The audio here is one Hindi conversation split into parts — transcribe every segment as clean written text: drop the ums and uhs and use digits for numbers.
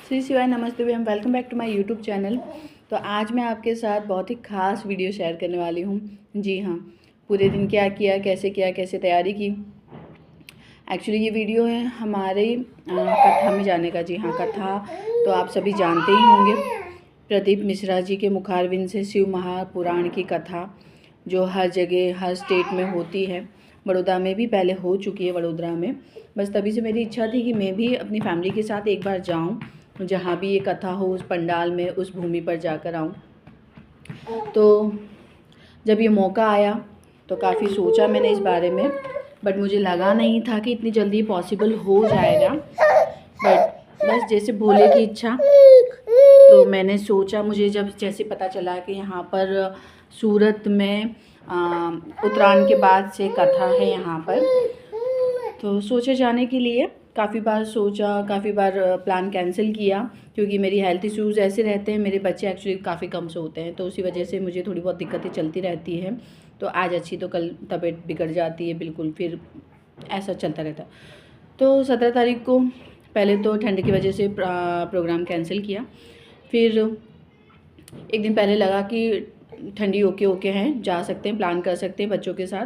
श्री शिवाय नमस्ते एम welcome back to my YouTube channel. तो आज मैं आपके साथ बहुत ही ख़ास वीडियो शेयर करने वाली हूँ। जी हाँ, पूरे दिन क्या किया, कैसे तैयारी की। एक्चुअली ये वीडियो है हमारे कथा में जाने का। जी हाँ, कथा तो आप सभी जानते ही होंगे। प्रदीप मिश्रा जी के मुखारविंद से शिव महापुराण की कथा जो हर जगह हर स्टेट में होती है। बड़ौदा में भी पहले हो चुकी है, वडोदरा में। बस तभी से मेरी इच्छा थी कि मैं भी अपनी फैमिली के साथ एक बार जाऊं, जहाँ भी ये कथा हो उस पंडाल में, उस भूमि पर जाकर आऊं। तो जब ये मौका आया तो काफ़ी सोचा मैंने इस बारे में, बट मुझे लगा नहीं था कि इतनी जल्दी पॉसिबल हो जाएगा। बट बस जैसे भोले की इच्छा, तो मैंने सोचा, मुझे जब जैसे पता चला कि यहाँ पर सूरत में उत्तरायण के बाद से कथा है यहाँ पर, तो सोचे जाने के लिए। काफ़ी बार सोचा, काफ़ी बार प्लान कैंसिल किया, क्योंकि मेरी हेल्थ इश्यूज़ ऐसे रहते हैं। मेरे बच्चे एक्चुअली काफ़ी कम से होते हैं, तो उसी वजह से मुझे थोड़ी बहुत दिक्कतें चलती रहती हैं। तो आज अच्छी तो कल तबीयत बिगड़ जाती है बिल्कुल, फिर ऐसा चलता रहता। तो 17 तारीख को पहले तो ठंड की वजह से प्रोग्राम कैंसिल किया। फिर एक दिन पहले लगा कि ठंडी ओके हैं, जा सकते हैं, प्लान कर सकते हैं बच्चों के साथ।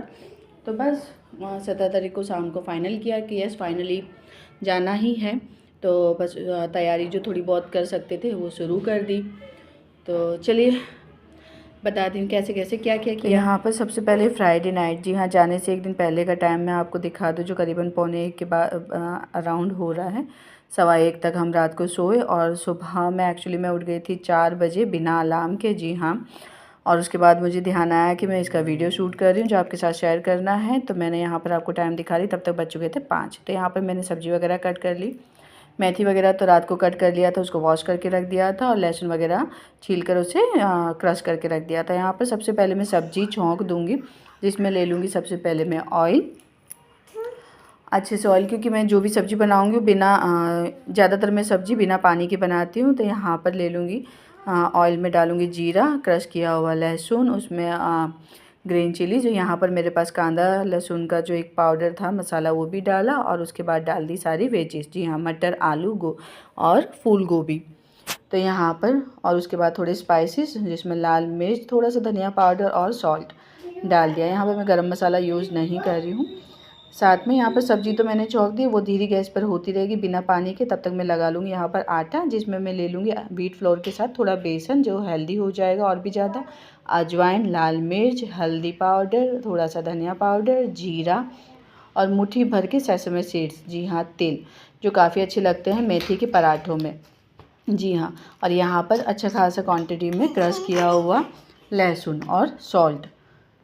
तो बस 17 तारीख को शाम को फ़ाइनल किया कि यस फाइनली जाना ही है। तो बस तैयारी जो थोड़ी बहुत कर सकते थे वो शुरू कर दी। तो चलिए बताती हूँ कैसे कैसे क्या क्या किया। यहाँ पर सबसे पहले फ्राइडे नाइट, जी हाँ, जाने से एक दिन पहले का टाइम मैं आपको दिखा दूँ, जो करीबन 1:45 के बाद अराउंड हो रहा है। 1:15 तक हम रात को सोए और सुबह में एक्चुअली मैं उठ गई थी 4 बजे बिना अलार्म के। जी हाँ, और उसके बाद मुझे ध्यान आया कि मैं इसका वीडियो शूट कर रही हूँ जो आपके साथ शेयर करना है। तो मैंने यहाँ पर आपको टाइम दिखा रही, तब तक बच चुके थे 5। तो यहाँ पर मैंने सब्ज़ी वगैरह कट कर ली। मेथी वगैरह तो रात को कट कर लिया था, उसको वॉश करके रख दिया था, और लहसुन वगैरह छील कर उसे क्रश करके रख दिया था। यहाँ पर सबसे पहले मैं सब्ज़ी छौंक दूँगी, जिसमें ले लूँगी सबसे पहले मैं ऑयल, अच्छे से ऑयल, क्योंकि मैं जो भी सब्ज़ी बनाऊँगी वो बिना ज़्यादातर मैं सब्ज़ी बिना पानी के बनाती हूँ। तो यहाँ पर ले लूँगी ऑयल में डालूँगी जीरा, क्रश किया हुआ लहसुन, उसमें ग्रीन चिली, जो यहाँ पर मेरे पास कांदा लहसुन का जो एक पाउडर था मसाला, वो भी डाला, और उसके बाद डाल दी सारी वेजिस। जी हाँ, मटर, आलू और फूल गोभी। तो यहाँ पर, और उसके बाद थोड़े स्पाइसेस, जिसमें लाल मिर्च, थोड़ा सा धनिया पाउडर और सॉल्ट डाल दिया। यहाँ पर मैं गरम मसाला यूज़ नहीं कर रही हूँ। साथ में यहाँ पर सब्ज़ी तो मैंने छौंक दी, वो धीरे गैस पर होती रहेगी बिना पानी के। तब तक मैं लगा लूँगी यहाँ पर आटा, जिसमें मैं ले लूँगी व्हीट फ्लोर के साथ थोड़ा बेसन, जो हेल्दी हो जाएगा और भी ज़्यादा, अजवाइन, लाल मिर्च, हल्दी पाउडर, थोड़ा सा धनिया पाउडर, जीरा, और मुट्ठी भर के सेसमे सीड्स, जी हाँ, तेल, जो काफ़ी अच्छे लगते हैं मेथी के पराठों में। जी हाँ, और यहाँ पर अच्छा खासा क्वांटिटी में क्रश किया हुआ लहसुन और सॉल्ट,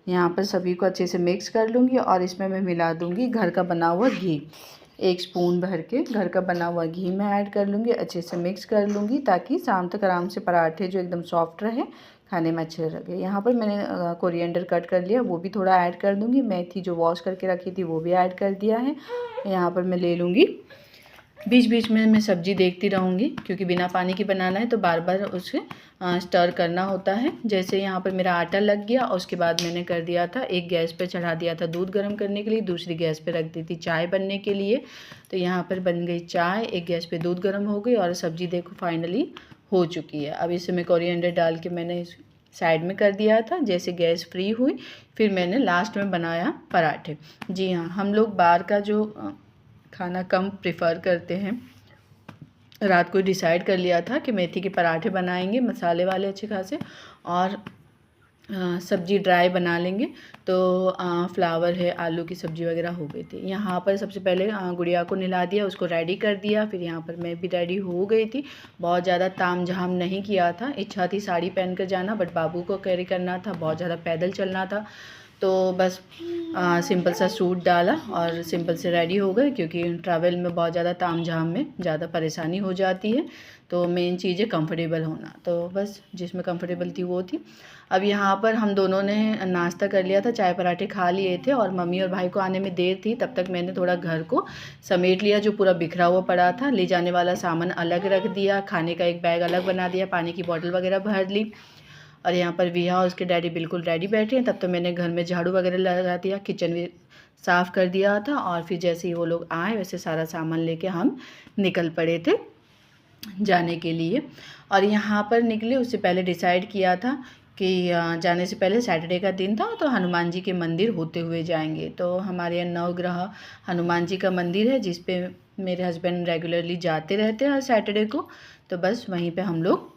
यहाँ पर सभी को अच्छे से मिक्स कर लूँगी। और इसमें मैं मिला दूँगी घर का बना हुआ घी, 1 स्पून भर के घर का बना हुआ घी मैं ऐड कर लूँगी। अच्छे से मिक्स कर लूँगी ताकि शाम तक आराम से पराठे जो एकदम सॉफ्ट रहे, खाने में अच्छे लगे। यहाँ पर मैंने कोरिएंडर कट कर लिया, वो भी थोड़ा ऐड कर दूँगी। मेथी जो वॉश करके रखी थी वो भी ऐड कर दिया है। यहाँ पर मैं ले लूँगी, बीच बीच में मैं सब्ज़ी देखती रहूँगी, क्योंकि बिना पानी की बनाना है तो बार बार उसे स्टर करना होता है। जैसे यहाँ पर मेरा आटा लग गया, और उसके बाद मैंने कर दिया था, एक गैस पे चढ़ा दिया था दूध गर्म करने के लिए, दूसरी गैस पे रख दी थी चाय बनने के लिए। तो यहाँ पर बन गई चाय, एक गैस पे दूध गर्म हो गई, और सब्ज़ी देखो फाइनली हो चुकी है। अब इसे मैं कोरिएंडर डाल के मैंने साइड में कर दिया था। जैसे गैस फ्री हुई, फिर मैंने लास्ट में बनाया पराठे। जी हाँ, हम लोग बाहर का जो खाना कम प्रेफर करते हैं। रात को डिसाइड कर लिया था कि मेथी के पराठे बनाएंगे, मसाले वाले अच्छे खासे, और सब्जी ड्राई बना लेंगे। तो फ्लावर है, आलू की सब्ज़ी वगैरह हो गई थी। यहाँ पर सबसे पहले गुड़िया को नहला दिया, उसको रेडी कर दिया। फिर यहाँ पर मैं भी रेडी हो गई थी। बहुत ज़्यादा ताम झाम नहीं किया था, इच्छा थी साड़ी पहन कर जाना, बट बाबू को कैरी करना था, बहुत ज़्यादा पैदल चलना था। तो बस सिंपल सा सूट डाला और सिंपल से रेडी हो गए, क्योंकि ट्रैवल में बहुत ज़्यादा ताम झाम में ज़्यादा परेशानी हो जाती है। तो मेन चीज़ है कंफर्टेबल होना, तो बस जिसमें कंफर्टेबल थी वो थी। अब यहाँ पर हम दोनों ने नाश्ता कर लिया था, चाय पराठे खा लिए थे, और मम्मी और भाई को आने में देर थी। तब तक मैंने थोड़ा घर को समेट लिया, जो पूरा बिखरा हुआ पड़ा था। ले जाने वाला सामान अलग रख दिया, खाने का एक बैग अलग बना दिया, पानी की बोतल वगैरह भर ली। और यहाँ पर विहा और उसके डैडी बिल्कुल रेडी बैठे हैं। तब तो मैंने घर में झाड़ू वगैरह लगा दिया, किचन भी साफ़ कर दिया था, और फिर जैसे ही वो लोग आए वैसे सारा सामान लेके हम निकल पड़े थे जाने के लिए। और यहाँ पर निकले उससे पहले डिसाइड किया था कि जाने से पहले सैटरडे का दिन था तो हनुमान जी के मंदिर होते हुए जाएंगे। तो हमारे यहाँ नवग्रह हनुमान जी का मंदिर है जिस पे मेरे हस्बैंड रेगुलरली जाते रहते हैं हर सैटरडे को। तो बस वहीं पे हम लोग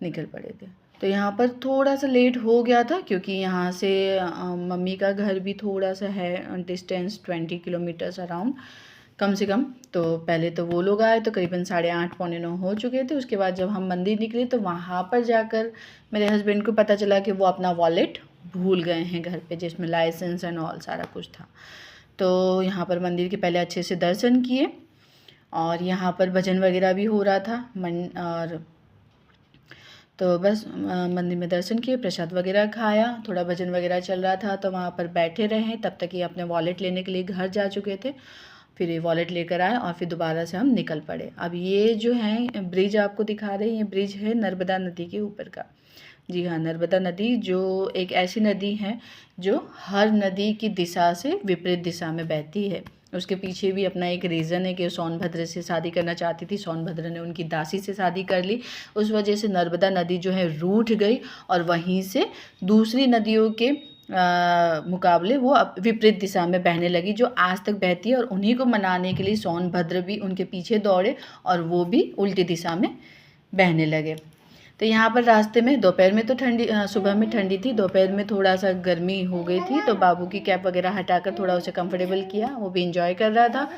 निकल पड़े थे। तो यहाँ पर थोड़ा सा लेट हो गया था क्योंकि यहाँ से मम्मी का घर भी थोड़ा सा है डिस्टेंस 20 किलोमीटर्स अराउंड कम से कम। तो पहले तो वो लोग आए तो करीबन 8:30 पौने 9 हो चुके थे। उसके बाद जब हम मंदिर निकले तो वहाँ पर जाकर मेरे हस्बैंड को पता चला कि वो अपना वॉलेट भूल गए हैं घर पे, जिसमें लाइसेंस एंड ऑल सारा कुछ था। तो यहाँ पर मंदिर के पहले अच्छे से दर्शन किए और यहाँ पर भजन वगैरह भी हो रहा था और तो बस मंदिर में दर्शन किए, प्रसाद वगैरह खाया, थोड़ा भजन वगैरह चल रहा था तो वहाँ पर बैठे रहे। तब तक ये अपने वॉलेट लेने के लिए घर जा चुके थे। फिर ये वॉलेट लेकर आए और फिर दोबारा से हम निकल पड़े। अब ये जो है ब्रिज आपको दिखा रहे हैं, ये ब्रिज है नर्मदा नदी के ऊपर का। जी हाँ, नर्मदा नदी जो एक ऐसी नदी है जो हर नदी की दिशा से विपरीत दिशा में बहती है। उसके पीछे भी अपना एक रीज़न है कि सोनभद्र से शादी करना चाहती थी, सोनभद्र ने उनकी दासी से शादी कर ली। उस वजह से नर्मदा नदी जो है रूठ गई और वहीं से दूसरी नदियों के मुकाबले वो विपरीत दिशा में बहने लगी जो आज तक बहती है। और उन्हीं को मनाने के लिए सोनभद्र भी उनके पीछे दौड़े और वो भी उल्टी दिशा में बहने लगे। तो यहाँ पर रास्ते में दोपहर में तो ठंडी, सुबह में ठंडी थी, दोपहर में थोड़ा सा गर्मी हो गई थी। तो बाबू की कैप वगैरह हटाकर थोड़ा उसे कंफर्टेबल किया, वो भी इंजॉय कर रहा था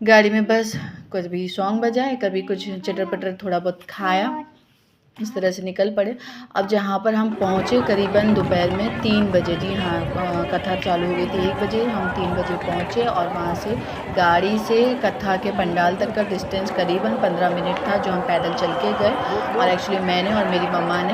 गाड़ी में। बस कभी सॉन्ग बजाए, कभी कुछ चटर पटर थोड़ा बहुत खाया, इस तरह से निकल पड़े। अब जहाँ पर हम पहुँचे करीबन दोपहर में 3 बजे, जी हाँ, कथा चालू हो गई थी 1 बजे, हम 3 बजे पहुँचे और वहाँ से गाड़ी से कथा के पंडाल तक का डिस्टेंस करीबन 15 मिनट था जो हम पैदल चल के गए। और एक्चुअली मैंने और मेरी मम्मा ने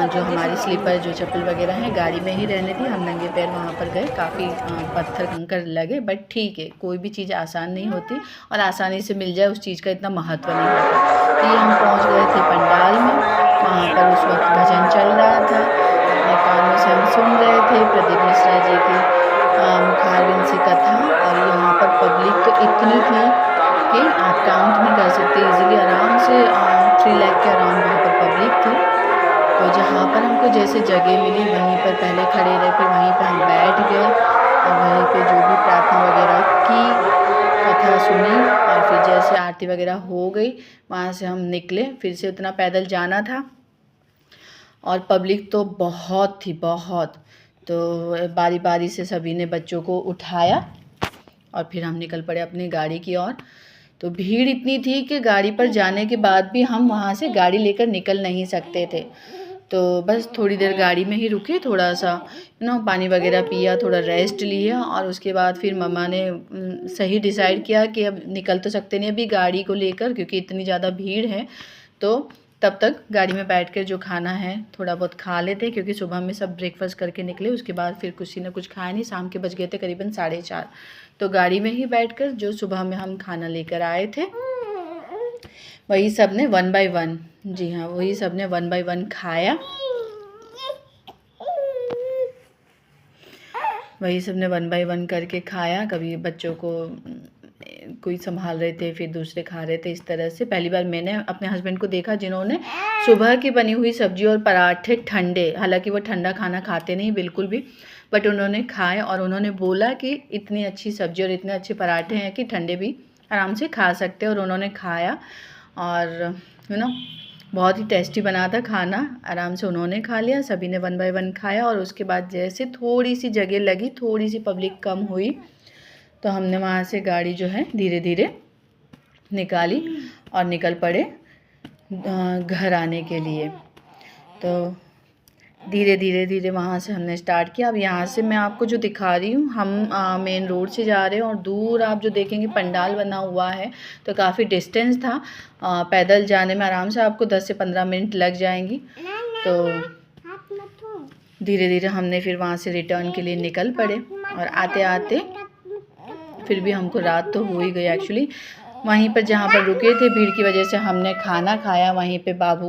जो हमारी स्लीपर जो चप्पल वगैरह हैं गाड़ी में ही रहने दी, हम नंगे पैर वहाँ पर गए। काफ़ी पत्थर कंकर लगे बट ठीक है, कोई भी चीज़ आसान नहीं होती और आसानी से मिल जाए उस चीज़ का इतना महत्व नहीं होता। तो ये हम पहुँच गए थे पंडाल में, वहाँ पर उस वक्त भजन चल रहा था, अपने कानों से हम सुन रहे थे प्रदीप मिश्रा जी की मुखारबिंद सी कथा। और यहाँ पर पब्लिक तो इतनी थी कि आप काउंट नहीं कर सकते, इजीली आराम से 3 लाख के अराउंड वहाँ पर पब्लिक थी। तो जहाँ पर हमको जैसे जगह मिली वहीं पर पहले खड़े रहे, फिर वहीं पर हम बैठ गए और वहीं पर जो भी प्रार्थना वगैरह की, कथा सुनी और फिर जैसे आरती वगैरह हो गई वहाँ से हम निकले। फिर से उतना पैदल जाना था और पब्लिक तो बहुत थी, बहुत। तो बारी बारी से सभी ने बच्चों को उठाया और फिर हम निकल पड़े अपनी गाड़ी की ओर। तो भीड़ इतनी थी कि गाड़ी पर जाने के बाद भी हम वहाँ से गाड़ी लेकर निकल नहीं सकते थे। तो बस थोड़ी देर गाड़ी में ही रुके, थोड़ा सा पानी वगैरह पिया, थोड़ा रेस्ट लिया और उसके बाद फिर मम्मा ने सही डिसाइड किया कि अब निकल तो सकते नहीं अभी गाड़ी को लेकर क्योंकि इतनी ज़्यादा भीड़ है। तो तब तक गाड़ी में बैठकर जो खाना है थोड़ा बहुत खा लेते क्योंकि सुबह में सब ब्रेकफास्ट करके निकले, उसके बाद फिर कुछ ना कुछ खाया नहीं। शाम के बज गए थे करीबन 4:30। तो गाड़ी में ही बैठकर जो सुबह में हम खाना लेकर आए थे वही सब ने 1 बाय 1, जी हाँ, वही सब ने 1 बाय 1 खाया। वही सब ने 1 बाय 1 करके खाया। कभी बच्चों को कोई संभाल रहे थे, फिर दूसरे खा रहे थे, इस तरह से। पहली बार मैंने अपने हस्बैंड को देखा जिन्होंने सुबह की बनी हुई सब्जी और पराठे ठंडे, हालांकि वो ठंडा खाना खाते नहीं बिल्कुल भी, बट उन्होंने खाए और उन्होंने बोला कि इतनी अच्छी सब्जी और इतने अच्छे पराठे हैं कि ठंडे भी आराम से खा सकते हैं। और उन्होंने खाया और बहुत ही टेस्टी बना था खाना, आराम से उन्होंने खा लिया। सभी ने 1 बाय 1 खाया और उसके बाद जैसे थोड़ी सी जगह लगी, थोड़ी सी पब्लिक कम हुई तो हमने वहाँ से गाड़ी जो है धीरे धीरे निकाली और निकल पड़े घर आने के लिए। तो धीरे धीरे वहाँ से हमने स्टार्ट किया। अब यहाँ से मैं आपको जो दिखा रही हूँ, हम मेन रोड से जा रहे हैं और दूर आप जो देखेंगे पंडाल बना हुआ है, तो काफ़ी डिस्टेंस था। पैदल जाने में आराम से आपको 10 से 15 मिनट लग जाएंगी। तो धीरे धीरे हमने फिर वहाँ से रिटर्न के लिए निकल पड़े और आते आते फिर भी हमको रात तो हो ही गई एक्चुअली। वहीं पर जहाँ पर रुके थे भीड़ की वजह से हमने खाना खाया, वहीं पे बाबू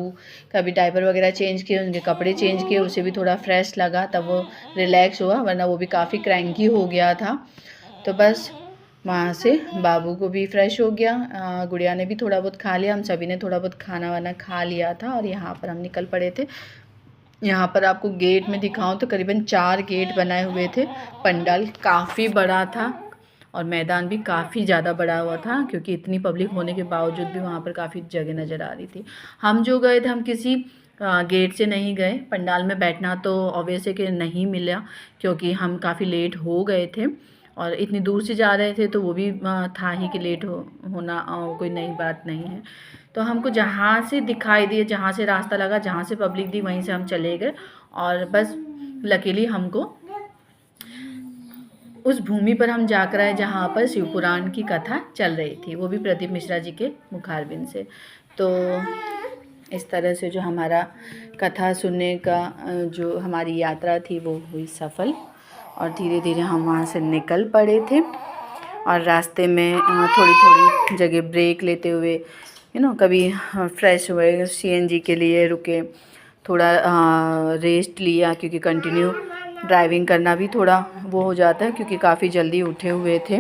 का भी डायपर वगैरह चेंज किए, उनके कपड़े चेंज किए, उसे भी थोड़ा फ्रेश लगा, तब वो रिलैक्स हुआ, वरना वो भी काफ़ी क्रैंकी हो गया था। तो बस वहाँ से बाबू को भी फ्रेश हो गया, गुड़िया ने भी थोड़ा बहुत खा लिया, हम सभी ने थोड़ा बहुत खाना वाना खा लिया था और यहाँ पर हम निकल पड़े थे। यहाँ पर आपको गेट में दिखाऊं तो करीबन 4 गेट बनाए हुए थे। पंडाल काफ़ी बड़ा था और मैदान भी काफ़ी ज़्यादा बड़ा हुआ था, क्योंकि इतनी पब्लिक होने के बावजूद भी वहाँ पर काफ़ी जगह नज़र आ रही थी। हम जो गए थे हम किसी गेट से नहीं गए। पंडाल में बैठना तो ऑब्वियस है कि नहीं मिला, क्योंकि हम काफ़ी लेट हो गए थे और इतनी दूर से जा रहे थे, तो वो भी था ही कि लेट होना कोई नई बात नहीं है। तो हमको जहाँ से दिखाई दिए, जहाँ से रास्ता लगा, जहाँ से पब्लिक दी, वहीं से हम चले गए और बस लकीली हमको उस भूमि पर हम जाकर आए जहाँ पर शिवपुराण की कथा चल रही थी, वो भी प्रदीप मिश्रा जी के मुखारबिंद से। तो इस तरह से जो हमारा कथा सुनने का जो हमारी यात्रा थी वो हुई सफल और धीरे धीरे हम वहाँ से निकल पड़े थे। और रास्ते में थोड़ी थोड़ी जगह ब्रेक लेते हुए कभी फ्रेश हुए, सीएनजी के लिए रुके, थोड़ा रेस्ट लिया, क्योंकि कंटिन्यू ड्राइविंग करना भी थोड़ा वो हो जाता है, क्योंकि काफ़ी जल्दी उठे हुए थे।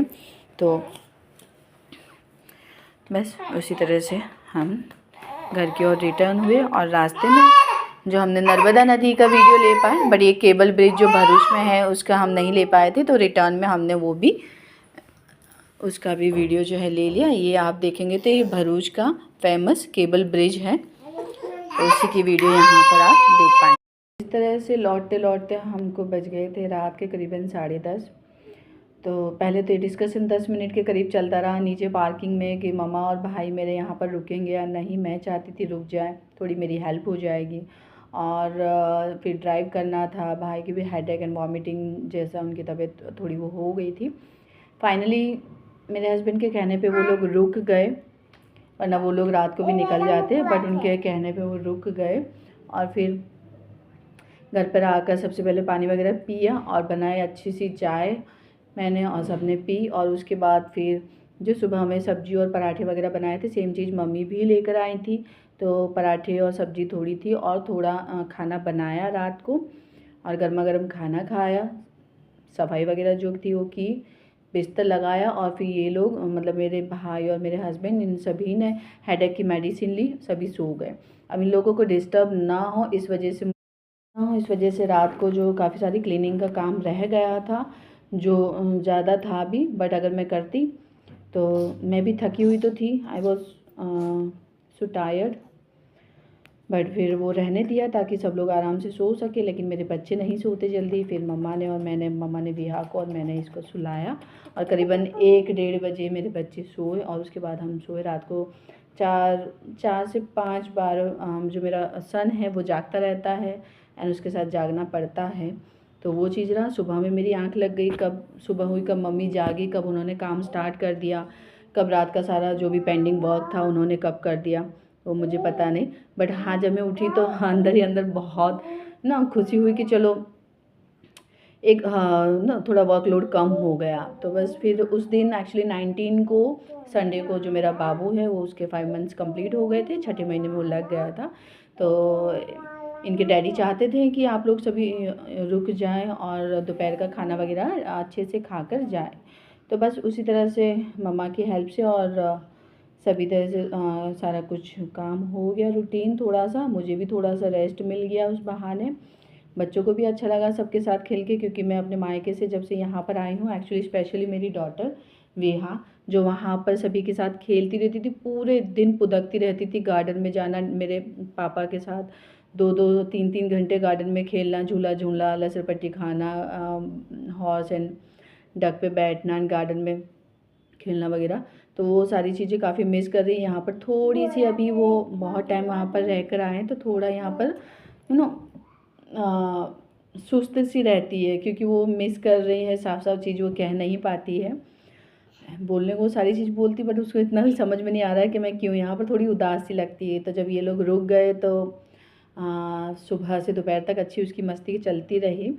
तो बस उसी तरह से हम घर की ओर रिटर्न हुए और रास्ते में जो हमने नर्मदा नदी का वीडियो ले पाए, बट ये केबल ब्रिज जो भरूच में है उसका हम नहीं ले पाए थे, तो रिटर्न में हमने वो भी उसका भी वीडियो जो है ले लिया। ये आप देखेंगे तो ये भरूच का फेमस केबल ब्रिज है, तो उसी की वीडियो यहाँ पर आप देख पाएंगे। इस तरह से लौटते लौटते हमको बज गए थे रात के करीबन 10:30। तो पहले तो डिस्कशन 10 मिनट के करीब चलता रहा नीचे पार्किंग में कि मम्मा और भाई मेरे यहाँ पर रुकेंगे या नहीं। मैं चाहती थी रुक जाए, थोड़ी मेरी हेल्प हो जाएगी। और फिर ड्राइव करना था। भाई की भी हेडेक एंड वॉमिटिंग जैसा उनकी तबीयत थोड़ी वो हो गई थी। फाइनली मेरे हस्बैंड के कहने पे वो लोग रुक गए, वरना वो लोग रात को भी निकल जाते, बट उनके कहने पे वो रुक गए। और फिर घर पर आकर सबसे पहले पानी वगैरह पिया और बनाए अच्छी सी चाय मैंने और सबने पी। और उसके बाद फिर जो सुबह में सब्जी और पराठे वगैरह बनाए थे, सेम चीज़ मम्मी भी लेकर आई थी, तो पराठे और सब्जी थोड़ी थी और थोड़ा खाना बनाया रात को और गर्मा गर्म खाना खाया। सफाई वगैरह जो थी वो की, बिस्तर लगाया और फिर ये लोग मतलब मेरे भाई और मेरे हस्बैंड इन सभी ने हेडेक की मेडिसिन ली, सभी सो गए। अब इन लोगों को डिस्टर्ब ना हो इस वजह से रात को जो काफ़ी सारी क्लीनिंग का काम रह गया था, जो ज़्यादा था भी, बट अगर मैं करती तो मैं भी थकी हुई तो थी, I was so tired, but फिर वो रहने दिया ताकि सब लोग आराम से सो सके। लेकिन मेरे बच्चे नहीं सोते जल्दी, फिर मम्मा ने विहा को और मैंने इसको सुलाया और करीबन 1-1:30 बजे मेरे बच्चे सोए और उसके बाद हम सोए। रात को 4 से 5 बार जो मेरा सन है वो जागता रहता है एंड उसके साथ जागना पड़ता है, तो वो चीज़ रहा। सुबह में मेरी आंख लग गई, कब सुबह हुई, कब मम्मी जागी, कब उन्होंने काम स्टार्ट कर दिया, कब रात का सारा जो भी पेंडिंग वर्क था उन्होंने कब कर दिया, वो मुझे पता नहीं। बट हाँ, जब मैं उठी तो अंदर ही अंदर बहुत ना खुशी हुई कि चलो एक ना थोड़ा वर्कलोड कम हो गया। तो बस फिर उस दिन एक्चुअली 19 को संडे को जो मेरा बाबू है वो उसके 5 मंथ्स कंप्लीट हो गए थे, छठे महीने में वो लग गया था। तो इनके डैडी चाहते थे कि आप लोग सभी रुक जाएं और दोपहर का खाना वगैरह अच्छे से खाकर जाएं। तो बस उसी तरह से मम्मा की हेल्प से और सभी तरह से सारा कुछ काम हो गया रूटीन। थोड़ा सा मुझे भी थोड़ा सा रेस्ट मिल गया उस बहाने, बच्चों को भी अच्छा लगा सबके साथ खेल के, क्योंकि मैं अपने मायके से जब से यहाँ पर आई हूँ, एक्चुअली स्पेशली मेरी डॉटर वेहा जो वहाँ पर सभी के साथ खेलती रहती थी, पूरे दिन पुदकती रहती थी। गार्डन में जाना मेरे पापा के साथ 2-2, 3-3 घंटे गार्डन में खेलना, झूला झूलना, लसर पट्टी खाना, हॉर्स एंड डक पे बैठना, गार्डन में खेलना वगैरह। तो वो सारी चीज़ें काफ़ी मिस कर रही। यहाँ पर थोड़ी सी अभी वो बहुत टाइम वहाँ पर रह कर आए, तो थोड़ा यहाँ पर सुस्त सी रहती है, क्योंकि वो मिस कर रही है, साफ साफ चीज़ वो कह नहीं पाती है। बोलने को सारी चीज़ बोलती, बट उसको इतना भी समझ में नहीं आ रहा है कि मैं क्यों यहाँ पर थोड़ी उदास सी लगती है। तो जब ये लोग रुक गए तो सुबह से दोपहर तक अच्छी उसकी मस्ती चलती रही।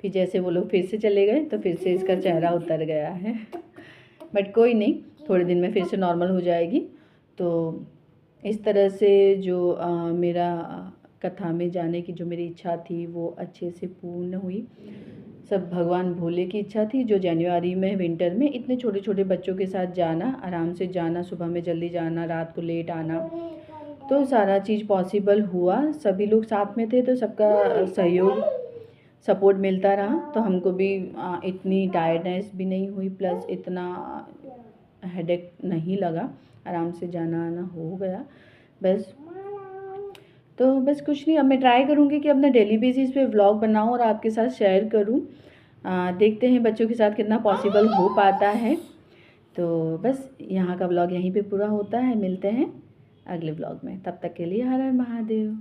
फिर जैसे वो लोग फिर से चले गए तो फिर से इसका चेहरा उतर गया है। बट कोई नहीं, थोड़े दिन में फिर से नॉर्मल हो जाएगी। तो इस तरह से जो मेरा कथा में जाने की जो मेरी इच्छा थी वो अच्छे से पूर्ण हुई। सब भगवान भोले की इच्छा थी। जो जनवरी में विंटर में इतने छोटे छोटे बच्चों के साथ जाना, आराम से जाना, सुबह में जल्दी जाना, रात को लेट आना, तो सारा चीज़ पॉसिबल हुआ। सभी लोग साथ में थे तो सबका सहयोग सपोर्ट मिलता रहा, तो हमको भी इतनी टायर्डनेस भी नहीं हुई, प्लस इतना हेडेक नहीं लगा, आराम से जाना आना हो गया। बस तो बस कुछ नहीं, अब मैं ट्राई करूँगी कि अपना डेली बेसिस पे व्लॉग बनाऊँ और आपके साथ शेयर करूँ। देखते हैं बच्चों के साथ कितना पॉसिबल हो पाता है। तो बस यहाँ का व्लॉग यहीं पे पूरा होता है। मिलते हैं अगले व्लॉग में, तब तक के लिए हर हर महादेव।